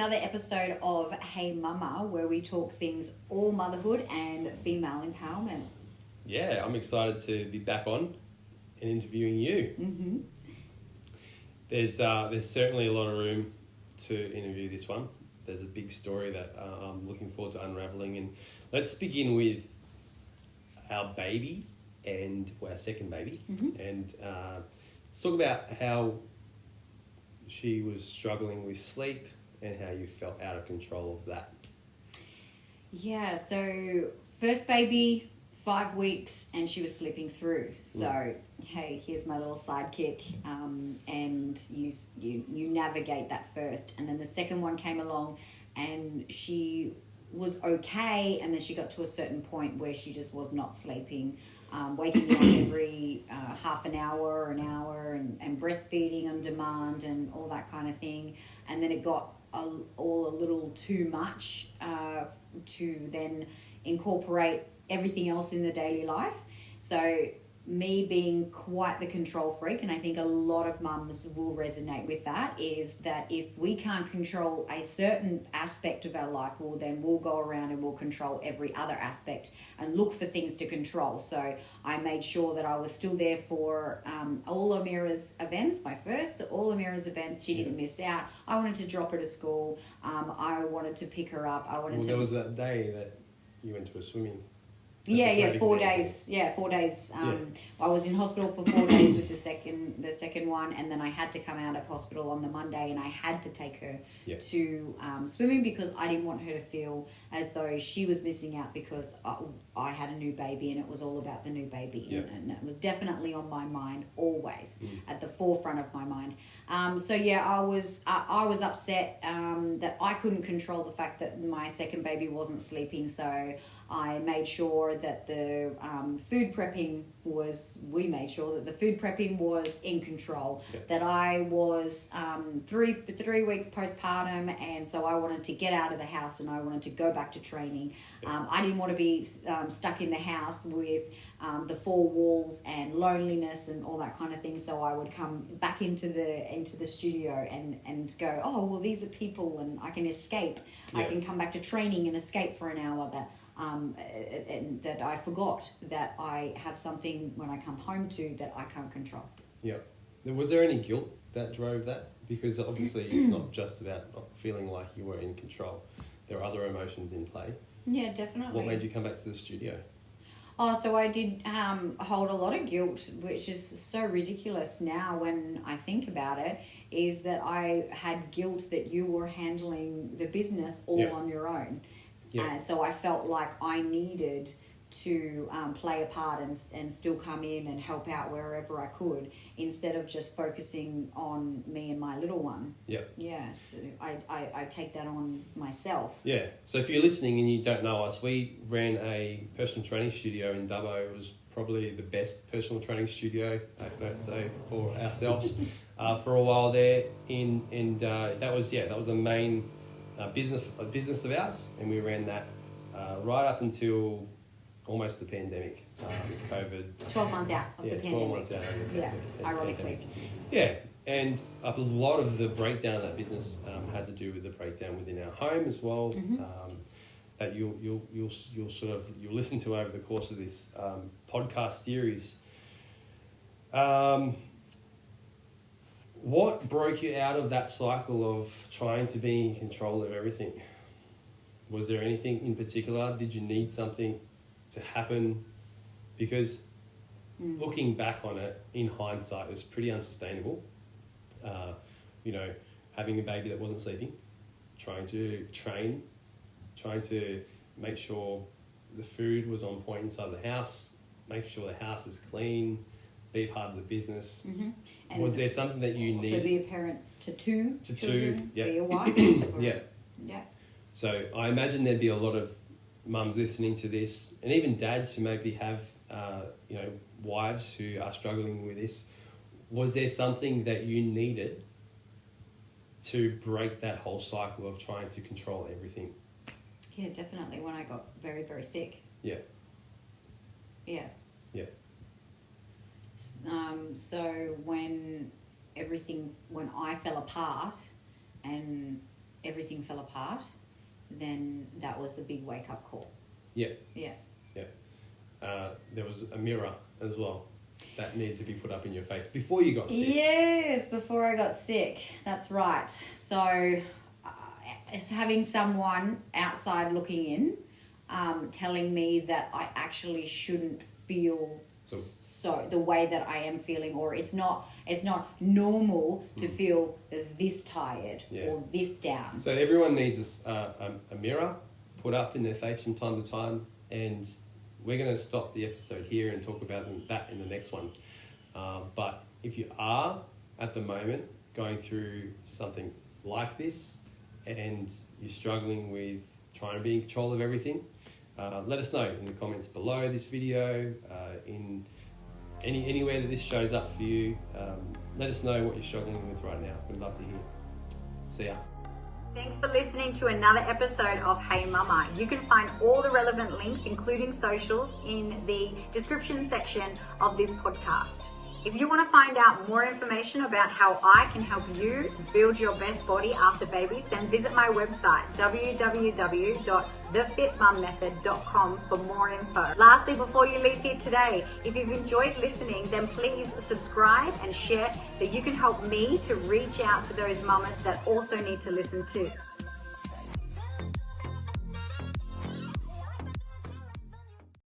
another episode of Hey Mama, where we talk things all motherhood and female empowerment. Yeah, I'm excited to be back on and interviewing you. Mm-hmm. There's certainly a lot of room to interview this one. There's a big story that I'm looking forward to unraveling. And let's begin with our baby our second baby. Mm-hmm. And let's talk about how she was struggling with sleep and how you felt out of control of that. Yeah, so first baby, 5 weeks, and she was sleeping through. So, hey, here's my little sidekick, and you navigate that first. And then the second one came along, and she was okay, and then she got to a certain point where she just was not sleeping, waking up every half an hour, and breastfeeding on demand and all that kind of thing. And then it got all a little too much to then incorporate everything else in the daily life. So me being quite the control freak, and I think a lot of mums will resonate with that, is that if we can't control a certain aspect of our life, well, then we'll go around and we'll control every other aspect and look for things to control. So I made sure that I was still there for all Amira's events, my first all Amira's events. She didn't miss out. I wanted to drop her to school. I wanted to pick her up. There was that day that you went to a swimming. Yeah, 4 days. Yeah, 4 days. I was in hospital for 4 days with the second one, and then I had to come out of hospital on the Monday, and I had to take her to swimming because I didn't want her to feel as though she was missing out because I had a new baby, and it was all about the new baby, and it was definitely on my mind always, at the forefront of my mind. I was upset that I couldn't control the fact that my second baby wasn't sleeping, so I made sure that the food prepping was in control, that I was 3 weeks postpartum, and so I wanted to get out of the house and I wanted to go back to training. I didn't want to be stuck in the house with the four walls and loneliness and all that kind of thing, so I would come back into the studio and go, oh, well, these are people and I can escape. I can come back to training and escape for an hour, and that I forgot that I have something when I come home to that I can't control. Yeah. Was there any guilt that drove that? Because obviously it's not just about not feeling like you were in control. There are other emotions in play. Yeah, definitely. What made you come back to the studio? Oh, so I did hold a lot of guilt, which is so ridiculous now when I think about it, is that I had guilt that you were handling the business all on your own. Yeah. So I felt like I needed to play a part and still come in and help out wherever I could, instead of just focusing on me and my little one. Yeah. Yeah, so I take that on myself. Yeah, so if you're listening and you don't know us, we ran a personal training studio in Dubbo. It was probably the best personal training studio, I'd say, for ourselves for a while there. That was the main business of ours, and we ran that right up until almost the pandemic, COVID. 12 months out of the pandemic. 12 months out of the pandemic. Ironically. Yeah, and a lot of the breakdown of that business had to do with the breakdown within our home as well. That you'll listen to over the course of this podcast series. What broke you out of that cycle of trying to be in control of everything? Was there anything in particular? Did you need something to happen? Because looking back on it, in hindsight, it was pretty unsustainable. Having a baby that wasn't sleeping, trying to train, trying to make sure the food was on point inside the house, make sure the house is clean, be part of the business. And was there something that you needed? So be a parent to two children, be a wife. Yeah. So I imagine there'd be a lot of mums listening to this, and even dads who maybe have wives who are struggling with this. Was there something that you needed to break that whole cycle of trying to control everything? Yeah, definitely. When I got very, very sick. Yeah. So when I fell apart and everything fell apart, then that was a big wake-up call. Yeah. Yeah. There was a mirror as well that needed to be put up in your face before you got sick. Yes, before I got sick. That's right. So it's having someone outside looking in, telling me that I actually shouldn't feel so the way that I am feeling, or it's not normal to feel this tired or this down. So everyone needs a mirror put up in their face from time to time, and we're going to stop the episode here and talk about that in the next one. But if you are at the moment going through something like this and you're struggling with trying to be in control of everything, let us know in the comments below this video, in anywhere that this shows up for you. Let us know what you're struggling with right now. We'd love to hear. See ya. Thanks for listening to another episode of Hey Mama. You can find all the relevant links, including socials, in the description section of this podcast. If you want to find out more information about how I can help you build your best body after babies, then visit my website, www.thefitmummethod.com, for more info. Lastly, before you leave here today, if you've enjoyed listening, then please subscribe and share so you can help me to reach out to those mamas that also need to listen too.